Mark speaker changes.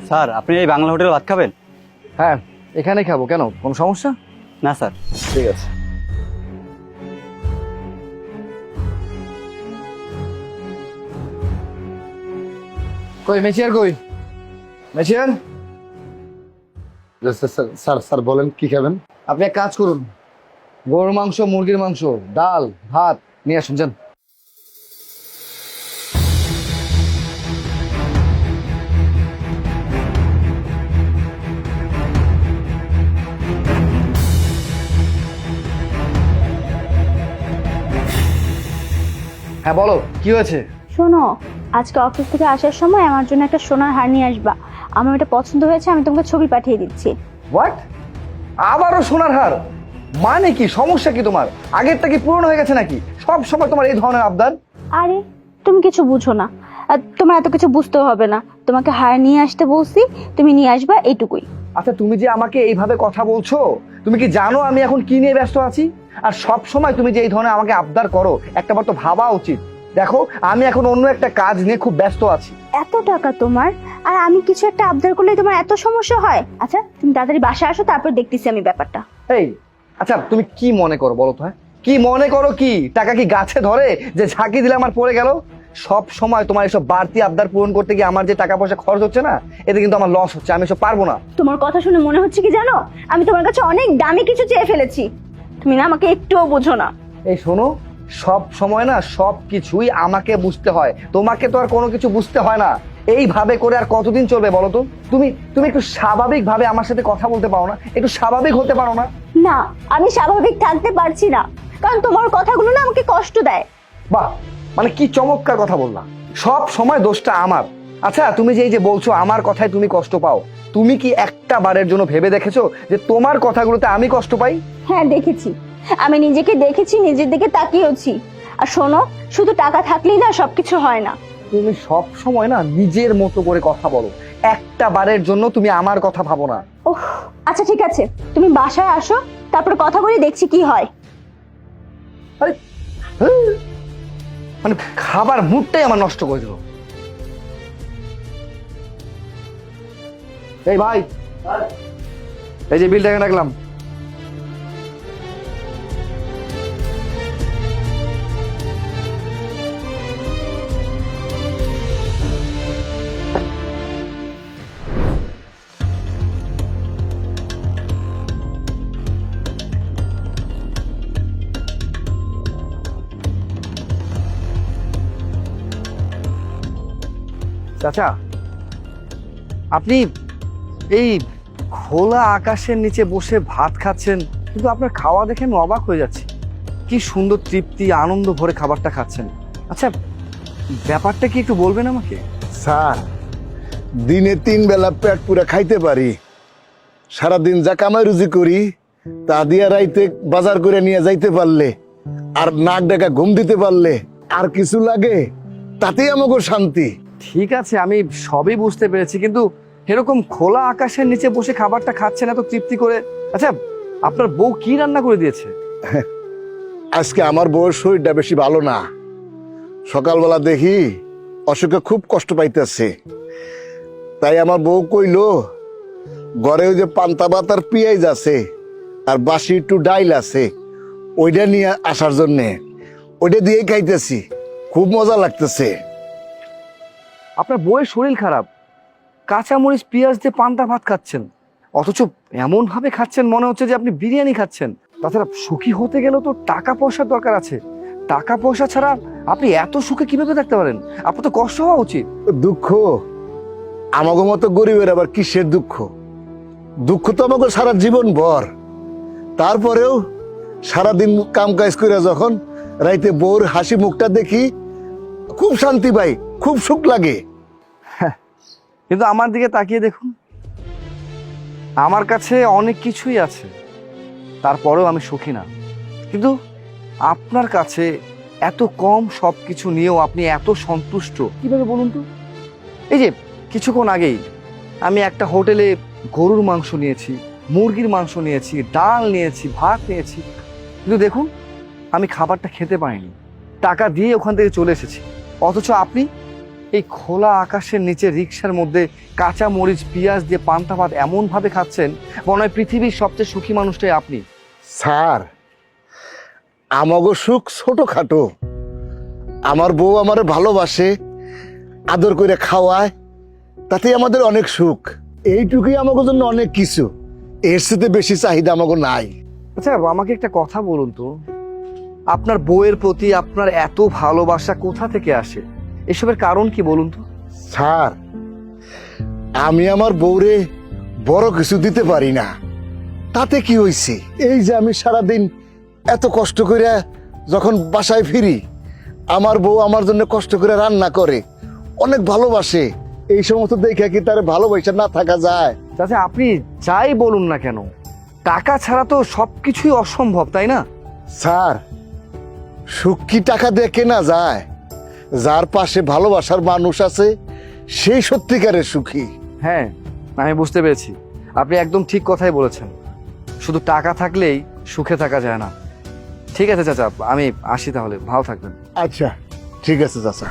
Speaker 1: Sir আপনি এই বাংলা হোটেলে ভাত খাবেন?
Speaker 2: হ্যাঁ, এখানে খাবো। কেন, কোনো সমস্যা?
Speaker 1: না স্যার।
Speaker 2: ঠিক আছে। কই মেচিয়ার, কই মেচিয়ার?
Speaker 3: স্যার স্যার বলেন কি খাবেন?
Speaker 2: আপনি এক কাজ করুন, গরুর মাংস, মুরগির মাংস, ডাল, ভাত নিয়ে আসুন, যান। হ্যাঁ বলো, কি হয়েছে?
Speaker 4: শোনো, আজকে অফিস থেকে আসার সময় আমার জন্য একটা সোনার হার নিয়ে আসবা। আমার এটা পছন্দ হয়েছে, আমি তোমাকে ছবি পাঠিয়ে দিচ্ছি।
Speaker 2: হোয়াট? আবারও সোনার হার? মানে কি, সমস্যা কি তোমার? আগেরটা কি পুরনো হয়ে গেছে নাকি? সব সময় তোমার এই ধরনের আবদার?
Speaker 4: আরে তুমি কিছু বুঝো না, আর তোমার এত কিছু বুঝতেও হবে না। তোমাকে হার নিয়ে আসতে বলছি, তুমি নিয়ে আসবা, এইটুকুই।
Speaker 2: আচ্ছা, তুমি যে আমাকে এইভাবে কথা বলছো, তুমি কি জানো আমি এখন কি নিয়ে ব্যস্ত আছি? আর সব সময় তুমি যে এই ধরনের আমাকে আবদার করো, একটাবার তো ভাবা উচিত। দেখো, আমি এখন অন্য একটা কাজ নিয়ে খুব ব্যস্ত আছি।
Speaker 4: এত টাকা তোমার, আর আমি কিছু একটা আবদার করলে তোমার এত সমস্যা হয়? আচ্ছা তুমি তাড়াতাড়ি বাসায় আসো, তারপর দেখতেছি আমি ব্যাপারটা।
Speaker 2: এই আচ্ছা, তুমি কি মনে করো বলো তো? হ্যাঁ, কি মনে করো? কি টাকা কি গাছে ধরে যে ঝাঁকি দিলে আমার পড়ে গেল? সব সময় তোমার এসব বাড়তি আবদার পূরণ করতে গিয়ে আমার যে টাকা পয়সা খরচ হচ্ছে না, এতে কিন্তু আমার লস হচ্ছে। আমি এসব পারবো না।
Speaker 4: তোমার কথা শুনে মনে হচ্ছে কি জানো, আমি তোমার কাছে অনেক দামি কিছু চেয়ে ফেলেছি। তুমি না আমাকে একটুও বোঝো না।
Speaker 2: এই শোনো, সব সময় না সব কিছুই আমাকে বুঝতে হয়, তোমাকে তো আর কোনো কিছু বুঝতে হয় না। এইভাবে করে আর কতদিন চলবে বলো তো? তুমি তুমি একটু স্বাভাবিক ভাবে আমার সাথে কথা বলতে পারো না? একটু স্বাভাবিক হতে পারো না?
Speaker 4: না, আমি স্বাভাবিক থাকতে পারছি না, কারণ তোমার কথাগুলো না আমাকে কষ্ট দেয়।
Speaker 2: বাহ, মানে কি চমৎকার কথা বললাম। সব সময় দোষটা আমার। আচ্ছা, তুমি যে এই যে বলছো আমার কথায় তুমি কষ্ট পাও, তুমি কি একটা বারের জন্য ভেবে দেখেছো যে তোমার কথাগুলোতে আমি কষ্ট পাই?
Speaker 4: হ্যাঁ দেখেছি, আমি নিজেকে দেখেছি, নিজের দিকে তাকিয়েছি। আর শোনো, শুধু টাকা থাকলেই না সবকিছু হয় না।
Speaker 2: তুমি সব সময় না নিজের মতো করে কথা বলো, একটা বারের জন্য তুমি আমার কথা ভাবো না।
Speaker 4: ওহ, আচ্ছা ঠিক আছে, তুমি বাসায় আসো, তারপর কথা বলে দেখছি কি হয়।
Speaker 2: আরে হ্যাঁ, মানে খাবার মুডটাই আমার নষ্ট করে দিল। এই ভাই, এই যে বিলটাকে রাখলাম। চাচা, আপনি এই খোলা আকাশের নিচে বসে ভাত খাচ্ছেন, কিন্তু আপনার খাওয়া দেখে আমি অবাক হয়ে যাচ্ছি। কি সুন্দর তৃপ্তি, আনন্দ ভরে খাবারটা খাচ্ছেন। আচ্ছা, ব্যাপারটা কি একটু বলবেন আমাকে?
Speaker 3: স্যার, দিনে 3 বেলা পেট পুরা খাইতে পারি। সারাদিন যা কামাই রুজি করি তা দিয়া রাইতে বাজার করে নিয়ে যাইতে পারলে, আর নাক ডাকা ঘুম দিতে পারলে আর কিছু লাগে? তাতেই আমাকে শান্তি।
Speaker 2: ঠিক আছে, আমি সবই বুঝতে পেরেছি, কিন্তু এরকম খোলা আকাশের নিচে বসে খাবারটা খাচ্ছেন এত তৃপ্তি করে। আচ্ছা, আপনার বউ কি রান্না করে দিয়েছে?
Speaker 3: আজকে আমার বউয়ের শরীরটা বেশি ভালো না। সকালবেলা দেখি অসুখে খুব কষ্ট পাইতেছে, তাই আমার বউ কইলো ঘরে ওই যে পান্তা ভাত আর পেঁয়াজ আছে আর বাসি একটু ডাইল আছে, ওইটা নিয়ে আসার জন্যে। ওইটা দিয়েই খাইতেছি, খুব মজা লাগতেছে।
Speaker 2: আপনার বউয়ের শরীর খারাপ, কাঁচামরিচ পেঁয়াজ দিয়ে পান্তা ভাত খাচ্ছেন, অথচ এমন ভাবে খাচ্ছেন মনে হচ্ছে যে আপনি বিরিয়ানি খাচ্ছেন। তাছাড়া সুখী হতে গেলেও তো টাকা পয়সার দরকার আছে। টাকা পয়সা ছাড়া আপনি এত সুখে কিভাবে থাকতে পারেন? আপনার তো কষ্ট হওয়া উচিত।
Speaker 3: দুঃখ আমাকে মতো গরিবের আবার কিসের দুঃখ? দুঃখ তো আমাকে সারা জীবন ভর। তারপরেও সারাদিন কাম কাজ করে যখন রাইতে বউর হাসি মুখটা দেখি, খুব শান্তি পাই, খুব সুখ লাগে।
Speaker 2: কিন্তু আমার দিকে তাকিয়ে দেখুন, আমার কাছে অনেক কিছুই আছে, তারপরেও আমি সুখী না। কিন্তু আপনার কাছে এত কম সবকিছু নিয়েও আপনি এত সন্তুষ্ট কিভাবে বলুন তো? এই যে কিছুক্ষণ আগেই আমি একটা হোটেলে গরুর মাংস নিয়েছি, মুরগির মাংস নিয়েছি, ডাল নিয়েছি, ভাত নিয়েছি, কিন্তু দেখুন আমি খাবারটা খেতে পারিনি, টাকা দিয়ে ওখান থেকে চলে এসেছি। অথচ আপনি এই খোলা আকাশের নিচে রিক্সার মধ্যে কাঁচা মরিচ পেঁয়াজ দিয়ে পান্তা ভাত এমনভাবে খাচ্ছেন মনে হয় পৃথিবীর সবচেয়ে সুখী মানুষটাই আপনি।
Speaker 3: স্যার, আমাগো সুখ ছোটখাটো। আমার বউ আমারে ভালোবাসে, আদর করে খাওয়ায়, তাতেই আমাদের অনেক সুখ। এইটুকুই আমাদের জন্য অনেক কিছু, এর সাথে বেশি চাহিদা আমাগো নাই।
Speaker 2: আচ্ছা, আমাকে একটা কথা বলুন তো, আপনার বউয়ের প্রতি আপনার এত ভালোবাসা কোথা থেকে আসে? এসবের কারণ কি বলুন তো?
Speaker 3: স্যার, আমি আমার বউরে বড় কিছু দিতে পারি না, তাতে কি হইছে? এই যে আমি সারাদিন এত কষ্ট করে যখন বাসায় ফিরি, আমার বউ আমার জন্য কষ্ট করে রান্না করে, অনেক ভালোবাসে। এই সমস্ত দেখে কি তার ভালোবাসা না থাকা যায়?
Speaker 2: তাতে আপনি যাই বলুন না কেন, টাকা ছাড়া তো সবকিছুই অসম্ভব, তাই না?
Speaker 3: স্যার, সুখ কি টাকা দিয়ে কেনা যায়? যার পাশে ভালোবাসার মানুষ আছে সেই সত্যিকারের সুখী।
Speaker 2: হ্যাঁ, আমি বুঝতে পেরেছি, আপনি একদম ঠিক কথাই বলেছেন। শুধু টাকা থাকলেই সুখে থাকা যায় না। ঠিক আছে চাচা, আমি আসি তাহলে, ভালো থাকবেন।
Speaker 3: আচ্ছা, ঠিক আছে চাচা।